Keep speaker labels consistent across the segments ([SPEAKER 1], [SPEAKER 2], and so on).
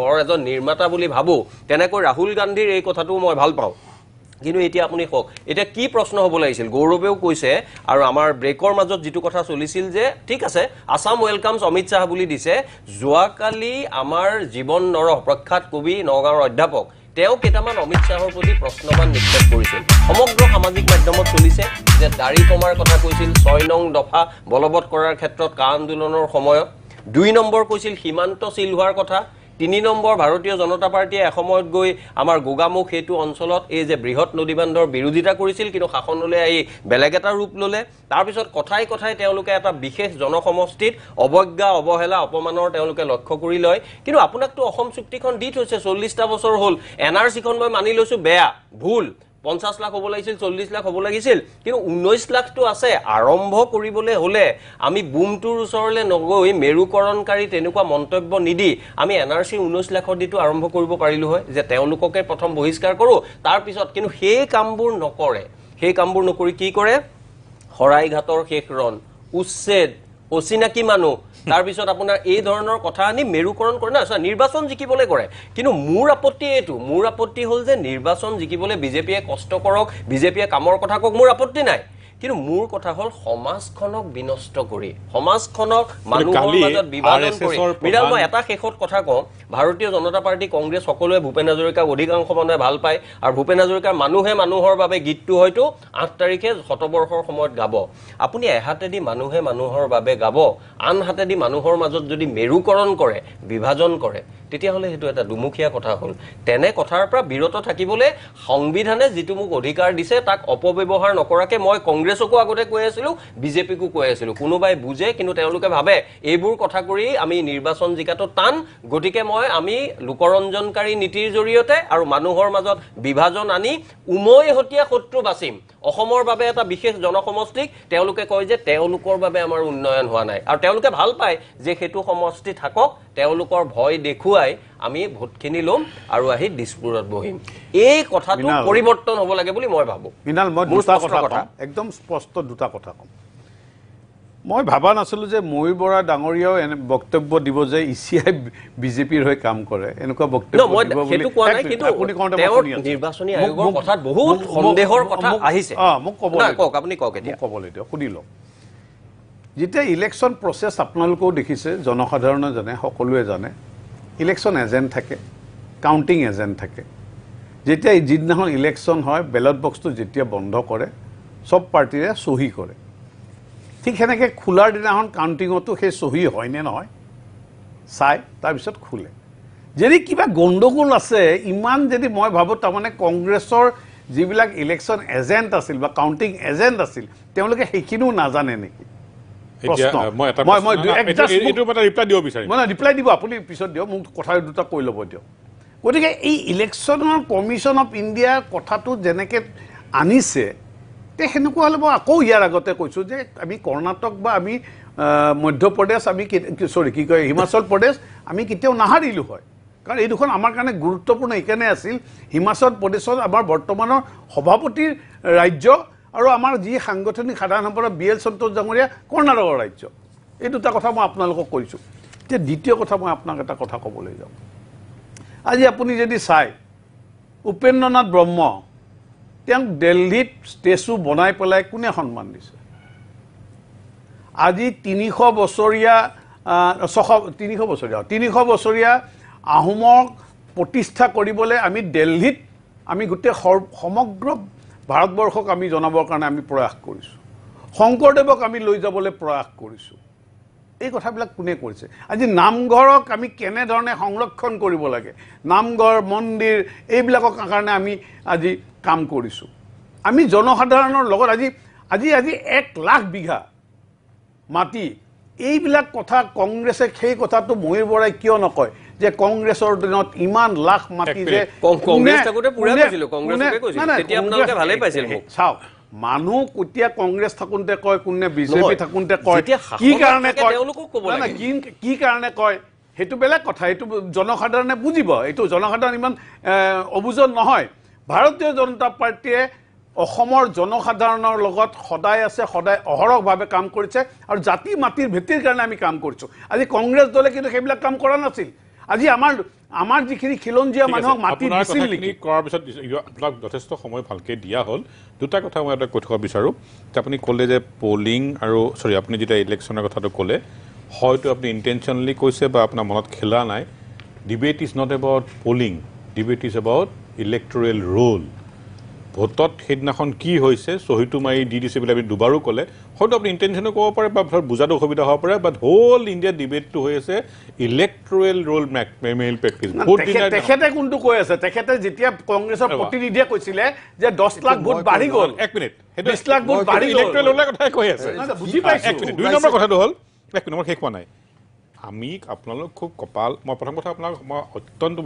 [SPEAKER 1] বৰ এজন নিৰ্মাতা বুলি ভাবো তেনেকৈ ৰাহুল গান্ধীৰ এই কথাটো মই ভাল পাওঁ কিন্তু এতিয়া আপুনি কওক এটা কি প্ৰশ্ন হ'ব লাগিছিল গৌৰৱেও কৈছে আৰু আমাৰ ব্ৰেকৰ মাজত যেটো কথা চলিছিল যে ঠিক আছে আসাম ওয়েলকামস অমিত শাহ বুলি দিছে যোৱাকালি আমাৰ জীৱন নৰহ প্ৰখ্যাত কবি নগাঁৱৰ অধ্যাপক তেওঁ কেইটামান অমিত শাহৰ প্ৰতি প্ৰশ্নবান নিক্ষেপ কৰিছিল সমগ্ৰ সামাজিক মাধ্যমত চলিছে যে দাড়ি কমাৰ কথা কৈছিল 6 নং দফা বলবৎ কৰাৰ ক্ষেত্ৰত কা আন্দোলনৰ সময়ত 2 নম্বৰ কৈছিল সীমান্ত সিল হোৱাৰ কথা 3 নম্বৰ ভাৰতীয় জনতা পাৰ্টিয়ে এসময়ত গৈ আমাৰ গোগামুখ হেতু অঞ্চলত এই যে বৃহৎ নদীবান্ধৰ বিৰোধিতা কৰিছিল কিন্তু শাসনলৈ আহি বেলেগ এটা ৰূপ ললে তাৰ পিছত কথাই কথাই তেওঁলোকে এটা বিশেষ জনসমষ্টিত অবজ্ঞা অবহেলা অপমানৰ তেওঁলোকে লক্ষ্য কৰি লয় কিন্তু আপোনাকটো অসম চুক্তিখন দি থৈছে 40টা বছৰ হ'ল এনআৰসিখন মই মানি লৈছো বেয়া ভুল 50 লাখ হ'ব লাগিছিল 40 লাখ হ'ব লাগিছিল কিন্তু 19 লাখটো আছে আৰম্ভ কৰিবলৈ হলে আমি বুমটোৰ ওচৰলে নগৈ মেৰুকৰণকাৰী তেনেকুৱা মন্তব্য নিদি আমি এনআৰসি 19 লাখৰ দিটো আৰম্ভ কৰিব পাৰিলো হয় যে তেওঁলোককে প্ৰথম বহিষ্কাৰ কৰো তাৰ পিছত কিন্তু সেই কামবোৰ নকৰে সেই কামবোৰ নকৰি কি কৰে হৰাইঘাটৰ শেষ ৰণ উচ্ছেদ অচিনাকি মানুহ তাৰ পিছত আপোনাৰ এই ধৰণৰ কথা আনি মেৰুকৰণ কৰে না নিৰ্বাচন জিকিবলৈ কৰে কিন্তু মোৰ আপত্তি হল যে নিৰ্বাচন জিকিবলৈ বিজেপিয়ে কষ্ট কৰক বিজেপিয়ে কামৰ কথা কক মোৰ আপত্তি নাই কিন্তু মোৰ কথা হল সমাজখনক বিনষ্ট কৰি সমাজখনক মানুহৰ মাজত বিভাজন কৰি বিৰাল মই এটা শেষত কথা কওঁ ভাৰতীয় জনতা পাৰ্টি কংগ্ৰেছ সকলোৱে ভূপেন হাজৰিকাক অধিকাংশ মানুহে ভাল পায় আৰু ভূপেন হাজৰিকাৰ মানুহে মানুহৰ বাবে গীতটো হয়তো 8 তাৰিখে শতবৰ্ষৰ সময়ত গাব আপুনি এহাতেদি মানুহে মানুহৰ বাবে গাব আনহাতেদি মানুহৰ মাজত যদি মেৰুকৰণ কৰে বিভাজন কৰে তেতিয়া হলে হেতু এটা দুমুখীয়া কথা হল তেনে কথাৰ পৰা বিৰত থাকিবলৈ সংবিধানে যেটো মোক অধিকাৰ দিছে তাক অপব্যৱহাৰ নকৰাকে মই কংগ্ৰেছকো আগতে কৈ আছিলো বিজেপিকো কৈ আছিলো কোনোবাই বুজে কিন্তু তেওঁলোকে ভাবে এইবোৰ কথা কৰি আমি নিৰ্বাচন জিকাটো টান গটিকে আমি লোকৰঞ্জনকাৰী নীতিৰ জৰিয়তে আৰু মানুহৰ মাজত বিভাজন আনি উমৈ হতিয়া শত্ৰু বাচিম অসমৰ বাবে এটা বিশেষ জনসমষ্টিক তেওঁলোকে কয় যে তেওঁলোকৰ বাবে আমাৰ উন্নয়ন হোৱা নাই আৰু তেওঁলোকে ভাল পায় যে হেতু সমষ্টি থাকক তেওঁলোকৰ ভয় দেখুৱাই আমি ভোটখিনি লম আৰু আহি দিছপুৰত বহিম এই কথাটো পৰিৱৰ্তন হ'ব লাগে বুলি মই ভাবো
[SPEAKER 2] বিনাল মই দুটা কথা একদম স্পষ্ট দুটা কথা কম মই ভাবা নাছিলো যে ময়ূৰ বৰা ডাঙৰীয়াও এনে বক্তব্য দিব যে ইচিআই বিজেপিৰ হৈ কাম কৰে এনেকুৱা বক্তব্য দিব বুলি
[SPEAKER 1] হেতু কোৱা নাই কিন্তু তেওঁৰ নিৰ্বাচনী আয়োগৰ কথাত বহুত সন্দেহৰ কথা আহিছে
[SPEAKER 2] মোক ক'ব
[SPEAKER 1] কক আপুনি কক এতিয়া
[SPEAKER 2] ক'বলৈ দিয়ক শুনি লওক যেতিয়া ইলেকশ্যন প্ৰচেছ আপোনালোকেও দেখিছে জনসাধাৰণে জানে সকলোৱে জানে ইলেকশ্যন এজেণ্ট থাকে কাউণ্টিং এজেণ্ট থাকে যেতিয়া যিদিনাখন ইলেকশ্যন হয় বেলট বক্সটো যেতিয়া বন্ধ কৰে সব পাৰ্টিৰে চহী কৰে ঠিক সেনেকৈ খোলাৰ দিনাখন কাউণ্টিঙতো সেই চহী হয়নে নহয় চাই তাৰপিছত খোলে যদি কিবা গণ্ডগোল আছে ইমান যদি মই ভাবোঁ তাৰমানে কংগ্ৰেছৰ যিবিলাক ইলেকশ্যন এজেণ্ট আছিল বা কাউণ্টিং এজেণ্ট আছিল তেওঁলোকে সেইখিনিও নাজানে নেকি ৰিপ্লাই দিব আপুনি পিছত দিয়ক মোক কথা দুটা কৈ ল'ব দিয়ক গতিকে এই ইলেকশ্যনৰ কমিশ্যন অফ ইণ্ডিয়াৰ কথাটো যেনেকৈ আনিছে তে সেনেকুৱা হ'লে মই আকৌ ইয়াৰ আগতে কৈছোঁ যে আমি কৰ্ণাটক বা আমি মধ্যপ্ৰদেশ আমি কি কয় হিমাচল প্ৰদেশ আমি কেতিয়াও নাহাৰিলোঁ হয় কাৰণ এই দুখন আমাৰ কাৰণে গুৰুত্বপূৰ্ণ এইকাৰণে আছিল হিমাচল প্ৰদেশত আমাৰ বৰ্তমানৰ সভাপতিৰ ৰাজ্য আৰু আমাৰ যি সাংগঠনিক সাধাৰণ সম্পাদক BL সন্তোষ ডাঙৰীয়া কৰ্ণাটকৰ ৰাজ্য এই দুটা কথা মই আপোনালোকক কৈছোঁ এতিয়া দ্বিতীয় কথা মই আপোনাক এটা কথা ক'বলৈ যাওঁ আজি আপুনি যদি চাই উপেন্দ্ৰনাথ ব্ৰহ্ম তেওঁক দিল্লীত ষ্টেচু বনাই পেলাই কোনে সন্মান দিছে আজি 300 বছৰীয়া আহোমক প্ৰতিষ্ঠা কৰিবলৈ আমি দিল্লীত আমি গোটেই সমগ্ৰ ভাৰতবৰ্ষক আমি জনাবৰ কাৰণে আমি প্ৰয়াস কৰিছোঁ শংকৰদেৱক আমি লৈ যাবলৈ প্ৰয়াস কৰিছোঁ এই কথাবিলাক কোনে কৰিছে আজি নামঘৰক আমি কেনেধৰণে সংৰক্ষণ কৰিব লাগে নামঘৰ মন্দিৰ এইবিলাকৰ কাৰণে আমি আজি কাম কৰিছোঁ আমি জনসাধাৰণৰ লগত আজি 1 লাখ বিঘা মাটি এইবিলাক কথা কংগ্ৰেছে সেই কথাটো ময়ূৰ বৰাই কিয় নকয় যে কংগ্ৰেছৰ দিনত ইমান লাখ মাটি যে
[SPEAKER 1] কংগ্ৰেছ থাকোতে পুৰা কৈছিল কংগ্ৰেছকে কৈছিল তেতিয়া আপোনালোকে ভালেই পাইছিল
[SPEAKER 2] চাওক মানুহ কুটিয়া কংগ্ৰেছ থাকুনতে কয় কোনে বিজেপি থাকুনতে কয় কি কাৰণে কয়
[SPEAKER 1] তেওঁলোকক ক'ব লাগে
[SPEAKER 2] কি কাৰণে কয় হেতু বেলেগ কথা হেতু জনসাধাৰণে বুজিব এইটো জনসাধাৰণ ইমান অবুজন নহয় ভাৰতীয় জনতা পাৰ্টিয়ে অসমৰ জনসাধাৰণৰ লগত সদায় আছে সদায় অহৰহভাৱে কাম কৰিছে আৰু জাতি মাটিৰ ভিত্তিৰ কাৰণে আমি কাম কৰিছোঁ আজি কংগ্ৰেছ দলে কিন্তু সেইবিলাক কাম কৰা নাছিল আজি আমাৰ আমাৰ যিখিনি খিলঞ্জীয়া মানুহক মাটি দিছিল নেকি
[SPEAKER 3] কৰাৰ পিছত আপোনাক যথেষ্ট সময় ভালকৈ দিয়া হ'ল দুটা কথা মই এটা কৈ থব বিচাৰোঁ যে আপুনি ক'লে যে পলিং আৰু আপুনি যেতিয়া ইলেকশ্যনৰ কথাটো ক'লে হয়তো আপুনি ইণ্টেনশ্যনেলি কৈছে বা আপোনাৰ মনত খেলা নাই debate is not about polling debate is about electoral roll ভোটত সেইদিনাখন কি হৈছে চহীটো মাৰি দি দিছে বুলি আপুনি দুবাৰো ক'লে হয়তো আপুনি ইণ্টেনশ্যনো ক'ব পাৰে বা বুজাটো অসুবিধা হ'ব পাৰে বাট হোল ইণ্ডিয়া ডিবেটটো হৈ আছে ইলেক্টৰেল ৰোল মেইল প্ৰেক্টিছ
[SPEAKER 2] তেখেতে কোনটো কৈ আছে তেখেতে যেতিয়া কংগ্ৰেছৰ প্ৰতিনিধিয়ে কৈছিলে যে 10 লাখ ভোট বাঢ়ি গ'ল
[SPEAKER 3] 1 মিনিট
[SPEAKER 2] 20 লাখ ভোট বাঢ়ি গ'ল
[SPEAKER 3] ইলেক্টৰেল ৰোলৰ কথাই কৈ আছে
[SPEAKER 2] বুজি পাইছো
[SPEAKER 3] 1 মিনিট 2 নম্বৰ কথাটো হ'ল 1 নম্বৰ শেষ হোৱা নাই আমি আপোনালোক খুব কপাল মই প্ৰথম কথা আপোনাক মই অত্যন্ত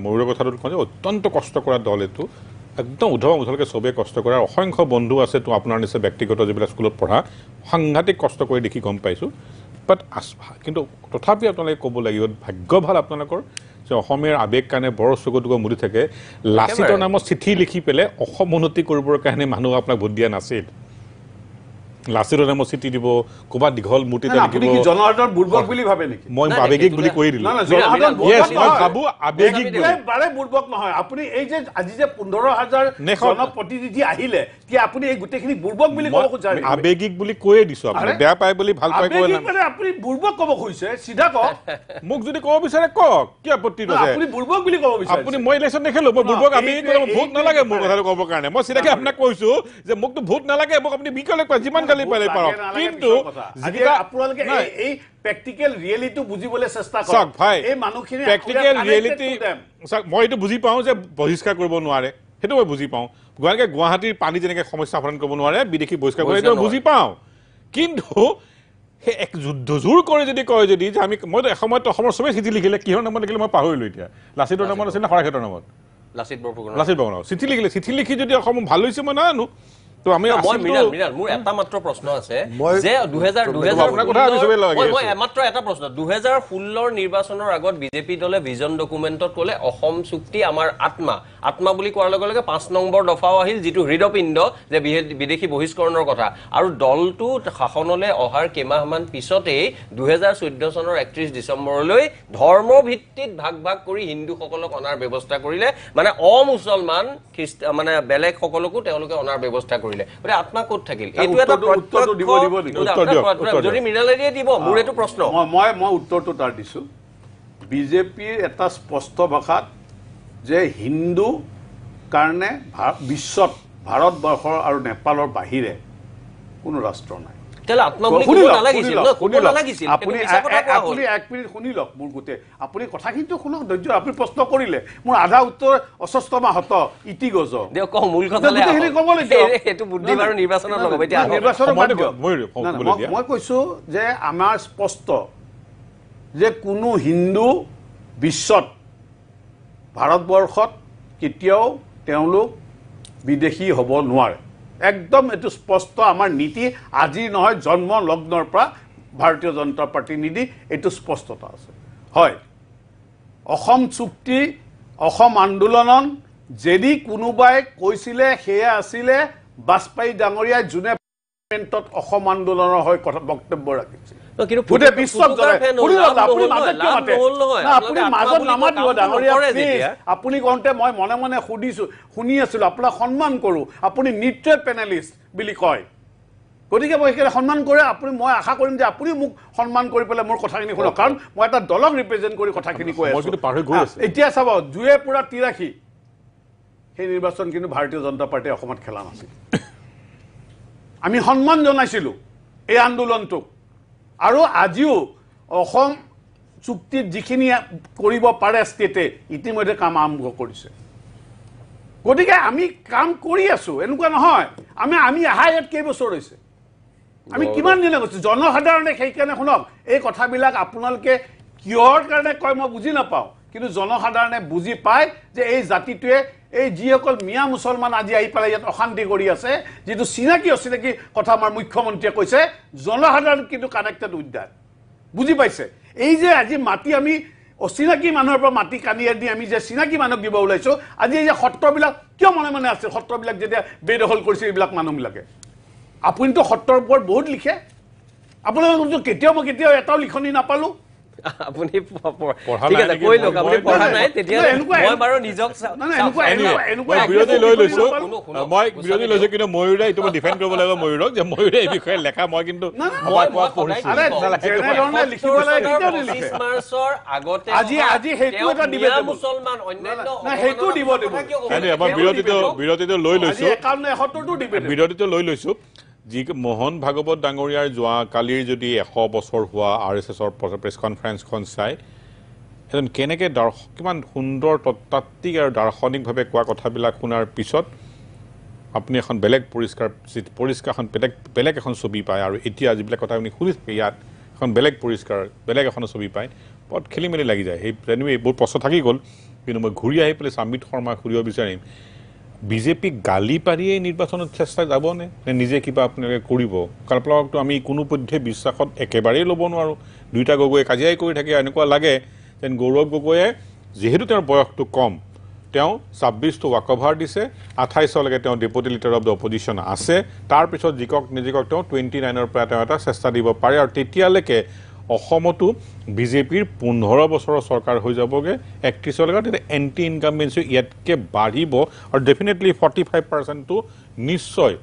[SPEAKER 3] ময়ূৰৰ কথাটো কওঁ যে অত্যন্ত কষ্ট কৰা দল এইটো একদম উধলকৈ চবেই কষ্ট কৰা অসংখ্য বন্ধু আছে তো আপোনাৰ নিচিনা ব্যক্তিগত যিবিলাক স্কুলত পঢ়া সাংঘাতিক কষ্ট কৰি দেখি গম পাইছোঁ বাট কিন্তু তথাপি আপোনালোকে ক'ব লাগিব ভাগ্য ভাল আপোনালোকৰ যে অসমীয়াৰ আৱেগ কাৰণে বৰ চকুটোকো মুদি থাকে লাচিতৰ নামত চিঠি লিখি পেলাই অসম উন্নতি কৰিবৰ কাৰণে মানুহ আপোনাক ভোট দিয়া নাছিল লাচিতৰ নামত চিঠি দিব ক'ৰবাত দীঘল মূৰ্তি এটা লিখিব
[SPEAKER 2] জনসাধাৰণ বুৰ্বক বুলি ভাবে নেকি
[SPEAKER 3] মই আৱেগিক বুলি কৈ দিলোঁ আৱেগিক
[SPEAKER 2] বুৰ্বক নহয় আপুনি এই যে আজি যে 15,000 জনপ্ৰতিনিধি আহিলে কি আপুনি এই গোটেইখিনি বুৰ্বক বুলি ক'ব খুজিছে
[SPEAKER 3] আৱেগিক বুলি কৈয়ে দিছোঁ আপুনি বেয়া পায় বুলি ভাল পাই কৈ
[SPEAKER 2] মানে আপুনি বুৰ্বক ক'ব খুজিছে চিধা কওক
[SPEAKER 3] মোক যদি ক'ব বিচাৰে কওক কি আপত্তি আছে
[SPEAKER 2] আপুনি বুৰ্বক বুলি ক'ব বিচাৰে
[SPEAKER 3] আপুনি মই ইলেকশ্যন নেখেলো মই বুৰ্বক আৱেগিক ভোট নালাগে মোৰ কথাটো ক'বৰ কাৰণে মই চিধাকে আপোনাক কৈছোঁ যে মোকতো ভোট নালাগে মোক আপুনি বিকলে কয় যিমান গালি পালে পাৰক কিন্তু
[SPEAKER 2] আপোনালোকে এই প্ৰেক্টিকেল ৰিয়েলিটি বুজিবলৈ চেষ্টা কৰক
[SPEAKER 3] চাওক ভাই
[SPEAKER 2] এই মানুহখিনি
[SPEAKER 3] প্ৰেক্টিকেল ৰিয়েলিটি চাওক মই এইটো বুজি পাওঁ যে বহিষ্কাৰ কৰিব নোৱাৰে সেইটো মই বুজি পাওঁ গুৱাহাটীৰ পানী যেনেকৈ সমস্যা সমাধান কৰিব নোৱাৰে বিদেশী বহিষ্কাৰ কৰে সেইটো বুজি পাওঁ কিন্তু সেই এক যুদ্ধজোৰ কৰি যদি কয় যদি যে আমি মইতো এসময়ত অসমৰ চবেই চিঠি লিখিলে কিহৰ নামত লিখিলে মই পাহৰিলোঁ এতিয়া লাচিতৰ নামত আছিল নে শৰাইঘাটৰ নামত
[SPEAKER 1] লাচিত
[SPEAKER 3] বৰফুকনৰ চিঠি লিখিলে চিঠি লিখি যদি অসম ভাল হৈছে মই নাজানো তো আমি
[SPEAKER 1] মোৰ এটা মাত্ৰ প্ৰশ্ন আছে যে 2016 নিৰ্বাচনৰ আগত বিজেপি দলে ভিজন ডকুমেণ্টত ক'লে অসম চুক্তি আমাৰ আত্মা বুলি কোৱাৰ লগে লগে 5 নম্বৰ দফাও আহিল যিটো হৃদপিণ্ড যে বিদেশী বহিষ্কৰণৰ কথা আৰু দলটো শাসনলৈ অহাৰ কেইমাহমান পিছতেই 2014 চনৰ 31 ডিচেম্বৰলৈ ধৰ্মভিত্তিত ভাগ কৰি হিন্দুসকলক অনাৰ ব্যৱস্থা কৰিলে মানে অমুছলমান মানে বেলেগ সকলকো তেওঁলোকে অনাৰ ব্যৱস্থা কৰিলে গতিকে আত্মা ক'ত থাকিল এইটো এটা যদি মৃণালেৰিয়ে দিব মোৰ এইটো প্ৰশ্ন
[SPEAKER 2] মই উত্তৰটো তাৰ দিছোঁ বিজেপিৰ এটা স্পষ্ট ভাষাত যে হিন্দু কাৰণে বিশ্বত ভাৰতবৰ্ষৰ আৰু নেপালৰ বাহিৰে কোনো ৰাষ্ট্ৰ নাই আপুনি 1 মিনিট শুনি লওক মোৰ গোটেই আপুনি কথাখিনিতো শুনক ধৈৰ্য আপুনি প্ৰশ্ন কৰিলে মোৰ আধা উত্তৰ অস্বস্থ মাহত ইতি গজ মই কৈছো যে আমাৰ স্পষ্ট যে কোনো হিন্দু বিশ্বত ভাৰতবৰ্ষত কেতিয়াও তেওঁলোক বিদেশী হ'ব নোৱাৰে একদম এইটো স্পষ্ট আমাৰ নীতি আজি নহয় জন্ম লগ্নৰ পৰা ভাৰতীয় জনতা পাৰ্টিৰ নীতি এইটো স্পষ্টতা আছে হয় অসম চুক্তি অসম আন্দোলনত যদি কোনোবাই কৈছিলে সেয়া আছিলে বাজপেয়ী ডাঙৰীয়াই যোনে পাৰ্লামেণ্টত অসম আন্দোলনৰ হৈ কথা বক্তব্য ৰাখিছিল আপুনি কওঁতে মই মনে মনে শুনি আছিলো আপোনাক সন্মান কৰোঁ আপুনি নিউট্ৰেল পেনেলিষ্ট বুলি কয় গতিকে মই সেইকাৰণে সন্মান কৰে আপুনি মই আশা কৰিম যে আপুনি মোক সন্মান কৰি পেলাই মোৰ কথাখিনি শুনক কাৰণ মই এটা দলক ৰিপ্ৰেজেণ্ট কৰি কথাখিনি কৈ আছোঁ এতিয়া চাব জুয়ে পুৰা 83 সেই নিৰ্বাচন কিন্তু ভাৰতীয় জনতা পাৰ্টীয়ে অসমত খেলা নাছিল আমি সন্মান জনাইছিলোঁ এই আন্দোলনটোক আৰু আজিও অসম চুক্তিত যিখিনি কৰিব পাৰে ষ্টেটে ইতিমধ্যে কাম আৰম্ভ কৰিছে গতিকে আমি কাম কৰি আছোঁ এনেকুৱা নহয় আমি আহা ইয়াত কেইবছৰ হৈছে আমি কিমান দিনে কৈছোঁ জনসাধাৰণে সেইকাৰণে শুনক এই কথাবিলাক আপোনালোকে কিহৰ কাৰণে কয় মই বুজি নাপাওঁ কিন্তু জনসাধাৰণে বুজি পায় যে এই জাতিটোৱে এই যিসকল মিয়া মুছলমান আজি আহি পেলাই ইয়াত অশান্তি কৰি আছে যিটো চিনাকি অচিনাকি কথা আমাৰ মুখ্যমন্ত্ৰীয়ে কৈছে জনসাধাৰণ কিন্তু কানেক্টেড উইথ দ্যাট বুজি পাইছে এই যে আজি মাটি আমি অচিনাকি মানুহৰ পৰা মাটি কানি আনি আমি যে চিনাকি মানুহক দিব ওলাইছোঁ আজি এই যে সত্ৰবিলাক কিয় মনে মনে আছে সত্ৰবিলাক যেতিয়া বেদখল কৰিছে এইবিলাক মানুহবিলাকে আপুনিতো সত্ৰৰ ওপৰত বহুত লিখে আপোনালোকে কেতিয়াও এটাও লিখনি নাপালোঁ
[SPEAKER 1] আপুনি
[SPEAKER 3] পঢ়া
[SPEAKER 1] ঠিক
[SPEAKER 3] নাই
[SPEAKER 1] আছে
[SPEAKER 3] নেকি?
[SPEAKER 1] কৈ লওক আপুনি
[SPEAKER 3] মই-
[SPEAKER 1] পঢ়া নাই তেতিয়া
[SPEAKER 2] এনেকুৱা-
[SPEAKER 1] মই বাৰু নিজক
[SPEAKER 3] মই বিৰতি লৈ লৈছো
[SPEAKER 1] শুনক।
[SPEAKER 3] মই বিৰতি লৈছো কিন্তু ময়ূৰে এইটো মই ডিফেণ্ড কৰিব লাগিব ময়ূৰক যে ময়ূৰে এই বিষয়ে লেখা মই কিন্তু
[SPEAKER 1] মই
[SPEAKER 3] পঢ়িছো
[SPEAKER 2] আৰে, যেনেধৰণে লিখিব লাগে কেতিয়াও নিলিখে।
[SPEAKER 1] 25 মাৰ্চৰ আগতে
[SPEAKER 2] আজি সেইটো এটা debatable।
[SPEAKER 1] মুছলমান অন্যান্য
[SPEAKER 2] নাই, সেইটো debatable।
[SPEAKER 1] কথা কিয় ক'ব
[SPEAKER 3] নাই,
[SPEAKER 1] লাগে?
[SPEAKER 3] মই
[SPEAKER 1] তেওঁ
[SPEAKER 3] বিৰতিটো লৈ
[SPEAKER 2] আজি
[SPEAKER 3] লৈছো
[SPEAKER 2] 51-71টো ডিবেট
[SPEAKER 3] বিৰতিটো লৈ লৈছো যি মোহন ভাগৱত ডাঙৰীয়াৰ যোৱা কালিৰ যদি 100 বছৰ হোৱা RSSৰ প্ৰেছ কনফাৰেন্সখন চাই এজন কেনেকৈ কিমান সুন্দৰ তত্ত্বাত্বিক আৰু দাৰ্শনিকভাৱে কোৱা কথাবিলাক শুনাৰ পিছত আপুনি এখন বেলেগ পৰিষ্কাৰ এখন বেলেগ এখন ছবি পায় আৰু এতিয়া যিবিলাক কথা আপুনি শুনি থাকে ইয়াত এখন বেলেগ পৰিষ্কাৰ বেলেগ এখন ছবি পায় বৰ খেলি মেলি লাগি যায় সেই এনিৱে বহুত প্ৰশ্ন থাকি গ'ল কিন্তু মই ঘূৰি আহি পেলাই চাম্বিত শৰ্মাক সুধিব বিচাৰিম বিজেপিক গালি পাৰিয়েই নিৰ্বাচনত চেষ্টা যাবনে নে নিজে কিবা আপোনালোকে কৰিব কাৰণ আপোনালোকতো আমি কোনোপধ্যে বিশ্বাসত একেবাৰেই ল'ব নোৱাৰোঁ দুয়োটা গগৈয়ে কাজিয়াই কৰি থাকে এনেকুৱা লাগে যেন গৌৰৱ গগৈয়ে যিহেতু তেওঁৰ বয়সটো কম তেওঁ 26টো ৱাকঅভাৰ দিছে 28লৈকে তেওঁ deputy leader of the opposition আছে তাৰপিছত জিকক নিজিকক তেওঁ 29ৰ পৰা তেওঁ এটা চেষ্টা দিব পাৰে আৰু তেতিয়ালৈকে অসমতো বিজেপিৰ 15 বছৰৰ চৰকাৰ হৈ যাবগৈ 31লৈকে তেতিয়া এণ্টি ইনকামবেঞ্চি ইয়াতকৈ বাঢ়িব আৰু ডেফিনেটলি 45%টো নিশ্চয়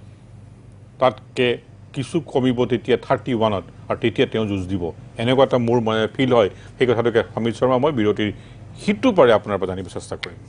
[SPEAKER 3] তাতকৈ কিছু কমিব তেতিয়া 31ত আৰু তেতিয়া তেওঁ যুঁজ দিব এনেকুৱা এটা মোৰ মানে ফিল হয় সেই কথাটোকে সমিত শৰ্মা মই বিৰতিৰ সিটো পাৰে আপোনাৰ পৰা জানিব চেষ্টা কৰিম